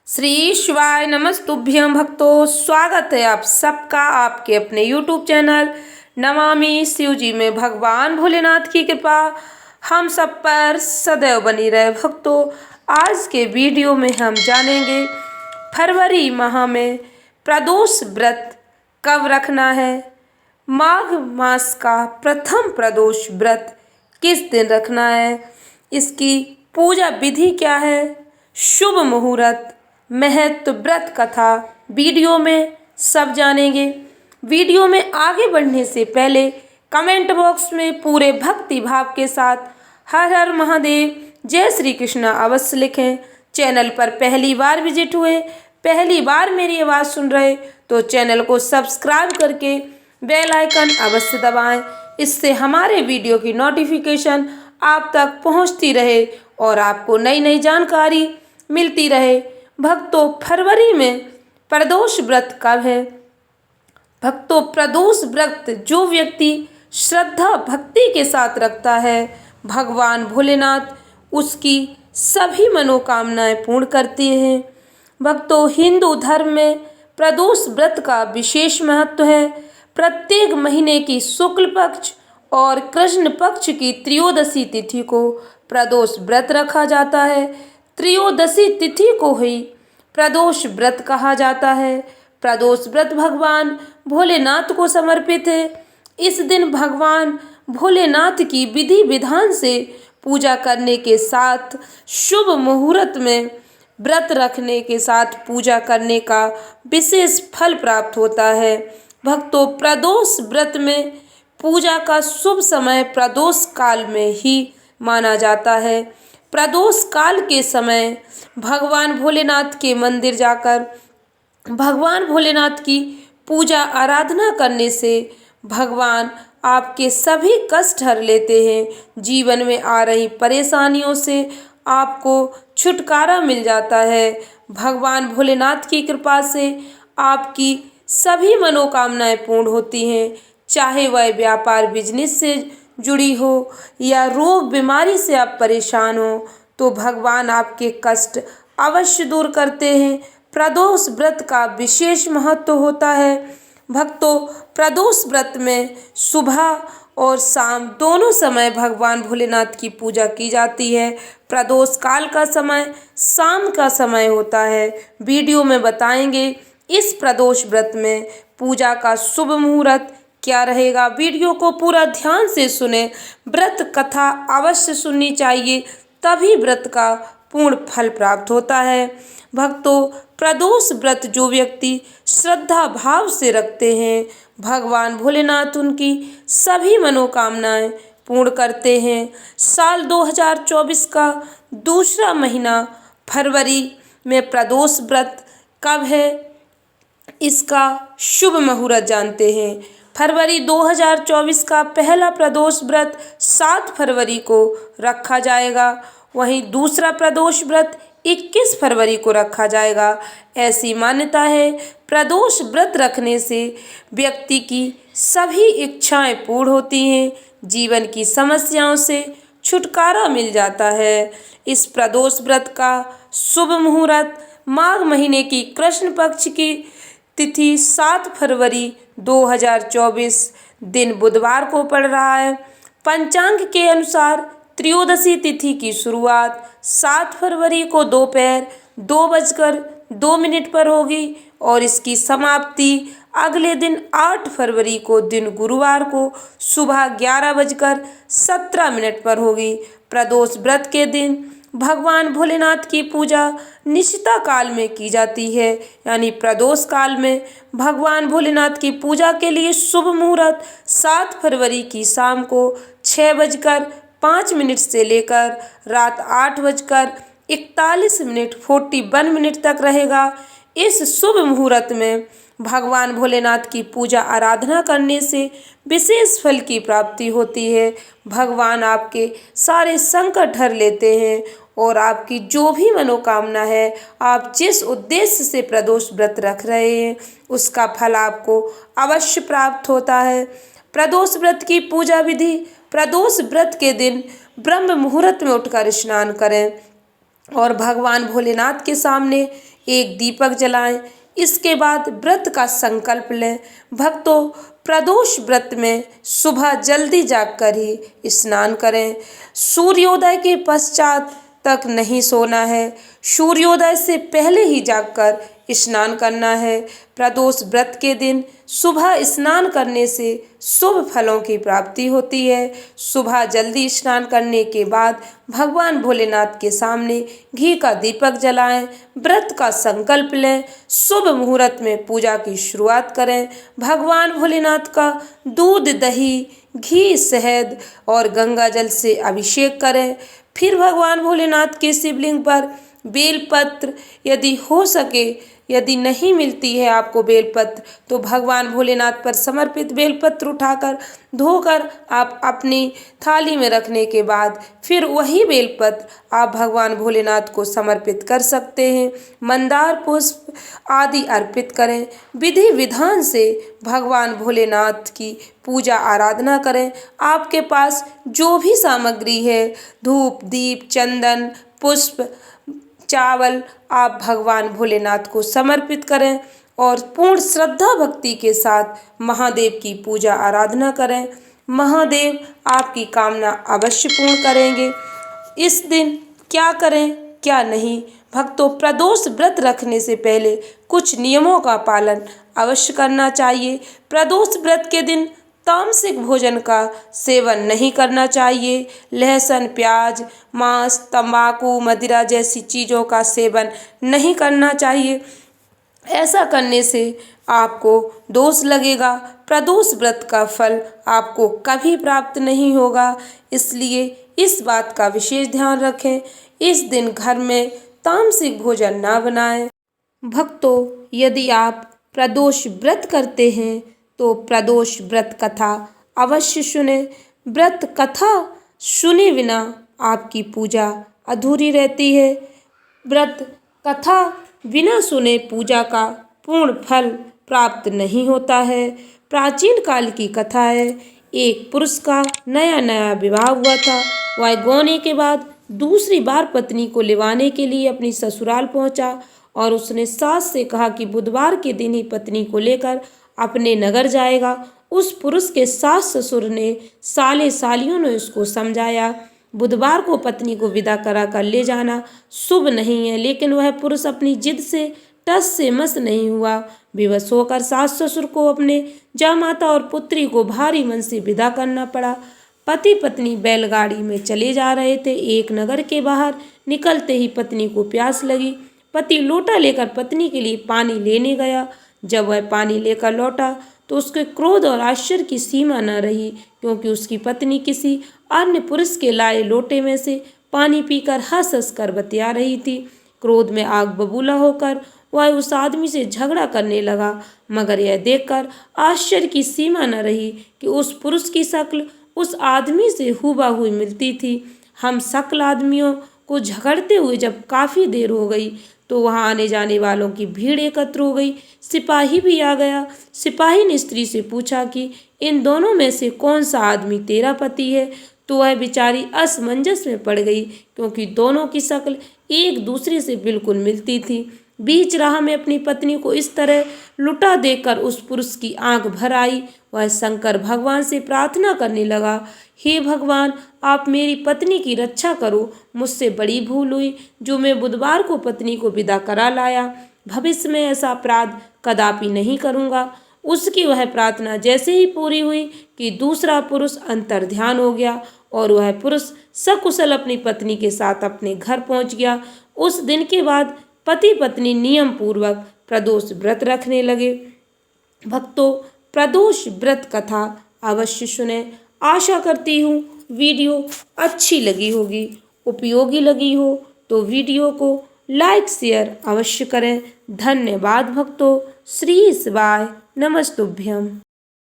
श्री शिवाय नमस्तुभ्यं भक्तों, स्वागत है आप सबका आपके अपने YouTube चैनल नमामि शिवजी में। भगवान भोलेनाथ की कृपा हम सब पर सदैव बनी रहे। भक्तों, आज के वीडियो में हम जानेंगे फरवरी माह में प्रदोष व्रत कब रखना है, माघ मास का प्रथम प्रदोष व्रत किस दिन रखना है, इसकी पूजा विधि क्या है, शुभ मुहूर्त, महत्व, व्रत कथा वीडियो में सब जानेंगे। वीडियो में आगे बढ़ने से पहले कमेंट बॉक्स में पूरे भक्ति भाव के साथ हर हर महादेव, जय श्री कृष्णा अवश्य लिखें। चैनल पर पहली बार विजिट हुए, पहली बार मेरी आवाज़ सुन रहे तो चैनल को सब्सक्राइब करके बेल आइकन अवश्य दबाएं। इससे हमारे वीडियो की नोटिफिकेशन आप तक पहुंचती रहे और आपको नई नई जानकारी मिलती रहे। भक्तों, फरवरी में प्रदोष व्रत कब है? भक्तों, प्रदोष व्रत जो व्यक्ति श्रद्धा भक्ति के साथ रखता है, भगवान भोलेनाथ उसकी सभी मनोकामनाएं पूर्ण करते हैं। भक्तों, हिंदू धर्म में प्रदोष व्रत का विशेष महत्व है। प्रत्येक महीने की शुक्ल पक्ष और कृष्ण पक्ष की त्रयोदशी तिथि को प्रदोष व्रत रखा जाता है। त्रयोदशी तिथि को ही प्रदोष व्रत कहा जाता है। प्रदोष व्रत भगवान भोलेनाथ को समर्पित है। इस दिन भगवान भोलेनाथ की विधि विधान से पूजा करने के साथ शुभ मुहूर्त में व्रत रखने के साथ पूजा करने का विशेष फल प्राप्त होता है। भक्तों, प्रदोष व्रत में पूजा का शुभ समय प्रदोष काल में ही माना जाता है। प्रदोष काल के समय भगवान भोलेनाथ के मंदिर जाकर भगवान भोलेनाथ की पूजा आराधना करने से भगवान आपके सभी कष्ट हर लेते हैं। जीवन में आ रही परेशानियों से आपको छुटकारा मिल जाता है। भगवान भोलेनाथ की कृपा से आपकी सभी मनोकामनाएं पूर्ण होती हैं। चाहे वह व्यापार बिजनेस से जुड़ी हो या रोग बीमारी से आप परेशान हो, तो भगवान आपके कष्ट अवश्य दूर करते हैं। प्रदोष व्रत का विशेष महत्व होता है। भक्तों, प्रदोष व्रत में सुबह और शाम दोनों समय भगवान भोलेनाथ की पूजा की जाती है। प्रदोष काल का समय शाम का समय होता है। वीडियो में बताएंगे इस प्रदोष व्रत में पूजा का शुभ मुहूर्त क्या रहेगा। वीडियो को पूरा ध्यान से सुने। व्रत कथा अवश्य सुननी चाहिए, तभी व्रत का पूर्ण फल प्राप्त होता है। भक्तों, प्रदोष व्रत जो व्यक्ति श्रद्धा भाव से रखते हैं, भगवान भोलेनाथ उनकी सभी मनोकामनाएं पूर्ण करते हैं। साल 2024 का दूसरा महीना फरवरी में प्रदोष व्रत कब है, इसका शुभ मुहूर्त जानते हैं। फरवरी 2024 का पहला प्रदोष व्रत 7 फरवरी को रखा जाएगा। वहीं दूसरा प्रदोष व्रत 21 फरवरी को रखा जाएगा। ऐसी मान्यता है, प्रदोष व्रत रखने से व्यक्ति की सभी इच्छाएं पूर्ण होती हैं, जीवन की समस्याओं से छुटकारा मिल जाता है। इस प्रदोष व्रत का शुभ मुहूर्त माघ महीने की कृष्ण पक्ष की तिथि 7 फरवरी 2024 दिन बुधवार को पड़ रहा है। पंचांग के अनुसार त्रयोदशी तिथि की शुरुआत 7 फरवरी को दोपहर 2:02 पर होगी और इसकी समाप्ति अगले दिन 8 फरवरी को दिन गुरुवार को सुबह 11:17 पर होगी। प्रदोष व्रत के दिन भगवान भोलेनाथ की पूजा निशिता काल में की जाती है, यानी प्रदोष काल में भगवान भोलेनाथ की पूजा के लिए शुभ मुहूर्त 7 फरवरी की शाम को 6:05 से लेकर रात 8:41 तक रहेगा। इस शुभ मुहूर्त में भगवान भोलेनाथ की पूजा आराधना करने से विशेष फल की प्राप्ति होती है। भगवान आपके सारे संकट हर लेते हैं और आपकी जो भी मनोकामना है, आप जिस उद्देश्य से प्रदोष व्रत रख रहे हैं, उसका फल आपको अवश्य प्राप्त होता है। प्रदोष व्रत की पूजा विधि: प्रदोष व्रत के दिन ब्रह्म मुहूर्त में उठकर स्नान करें। और भगवान भोलेनाथ के सामने एक दीपक जलाएं। इसके बाद व्रत का संकल्प लें। भक्तों, प्रदोष व्रत में सुबह जल्दी जागकर ही स्नान करें। सूर्योदय के पश्चात तक नहीं सोना है। सूर्योदय से पहले ही जागकर स्नान करना है। प्रदोष व्रत के दिन सुबह स्नान करने से शुभ फलों की प्राप्ति होती है। सुबह जल्दी स्नान करने के बाद भगवान भोलेनाथ के सामने घी का दीपक जलाएं, व्रत का संकल्प लें, शुभ मुहूर्त में पूजा की शुरुआत करें। भगवान भोलेनाथ का दूध, दही, घी, शहद और गंगा जल से अभिषेक करें। फिर भगवान भोलेनाथ के शिवलिंग पर बेलपत्र, यदि हो सके, यदि नहीं मिलती है आपको बेलपत्र, तो भगवान भोलेनाथ पर समर्पित बेलपत्र उठाकर धोकर आप अपनी थाली में रखने के बाद फिर वही बेलपत्र आप भगवान भोलेनाथ को समर्पित कर सकते हैं। मंदार पुष्प आदि अर्पित करें। विधि विधान से भगवान भोलेनाथ की पूजा आराधना करें। आपके पास जो भी सामग्री है, धूप, दीप, चंदन, पुष्प, चावल, आप भगवान भोलेनाथ को समर्पित करें और पूर्ण श्रद्धा भक्ति के साथ महादेव की पूजा आराधना करें। महादेव आपकी कामना अवश्य पूर्ण करेंगे। इस दिन क्या करें क्या नहीं, भक्तों, प्रदोष व्रत रखने से पहले कुछ नियमों का पालन अवश्य करना चाहिए। प्रदोष व्रत के दिन तामसिक भोजन का सेवन नहीं करना चाहिए। लहसुन, प्याज, मांस, तंबाकू, मदिरा जैसी चीज़ों का सेवन नहीं करना चाहिए। ऐसा करने से आपको दोष लगेगा। प्रदोष व्रत का फल आपको कभी प्राप्त नहीं होगा। इसलिए इस बात का विशेष ध्यान रखें। इस दिन घर में तामसिक भोजन ना बनाएं। भक्तों, यदि आप प्रदोष व्रत करते हैं तो प्रदोष व्रत कथा अवश्य सुने। व्रत कथा सुने बिना आपकी पूजा अधूरी रहती है। व्रत कथा बिना सुने पूजा का पूर्ण फल प्राप्त नहीं होता है। प्राचीन काल की कथा है। एक पुरुष का नया नया विवाह हुआ था। वह गौने के बाद दूसरी बार पत्नी को लिवाने के लिए अपनी ससुराल पहुंचा और उसने सास से कहा कि बुधवार के दिन ही पत्नी को लेकर अपने नगर जाएगा। उस पुरुष के सास ससुर ने, साले सालियों ने उसको समझाया, बुधवार को पत्नी को विदा करा कर ले जाना शुभ नहीं है, लेकिन वह पुरुष अपनी जिद से टस से मस नहीं हुआ। विवश होकर सास ससुर को अपने जामाता और पुत्री को भारी मन से विदा करना पड़ा। पति पत्नी बैलगाड़ी में चले जा रहे थे। एक नगर के बाहर निकलते ही पत्नी को प्यास लगी। पति लोटा लेकर पत्नी के लिए पानी लेने गया। जब वह पानी लेकर लौटा तो उसके क्रोध और आश्चर्य की सीमा न रही, क्योंकि उसकी पत्नी किसी अन्य पुरुष के लाए लोटे में से पानी पीकर हंस हंस कर बतिया रही थी। क्रोध में आग बबूला होकर वह उस आदमी से झगड़ा करने लगा, मगर यह देखकर आश्चर्य की सीमा न रही कि उस पुरुष की शक्ल उस आदमी से हुबहू मिलती थी। हम शक्ल आदमियों को झगड़ते हुए जब काफ़ी देर हो गई तो वहां आने जाने वालों की भीड़ एकत्र हो गई। सिपाही भी आ गया। सिपाही ने स्त्री से पूछा कि इन दोनों में से कौन सा आदमी तेरा पति है, तो वह बेचारी असमंजस में पड़ गई, क्योंकि दोनों की शक्ल एक दूसरे से बिल्कुल मिलती थी। बीच राह में अपनी पत्नी को इस तरह लुटा देकर उस पुरुष की आंख भर आई। वह शंकर भगवान से प्रार्थना करने लगा, हे भगवान, आप मेरी पत्नी की रक्षा करो। मुझसे बड़ी भूल हुई जो मैं बुधवार को पत्नी को विदा करा लाया। भविष्य में ऐसा अपराध कदापि नहीं करूँगा। उसकी वह प्रार्थना जैसे ही पूरी हुई कि दूसरा पुरुष अंतर्ध्यान हो गया और वह पुरुष सकुशल अपनी पत्नी के साथ अपने घर पहुँच गया। उस दिन के बाद पति पत्नी नियम पूर्वक प्रदोष व्रत रखने लगे। भक्तों, प्रदोष व्रत कथा अवश्य सुने। आशा करती हूँ वीडियो अच्छी लगी होगी, उपयोगी लगी हो तो वीडियो को लाइक शेयर अवश्य करें। धन्यवाद भक्तों। श्री शिवाय नमस्तुभ्यम।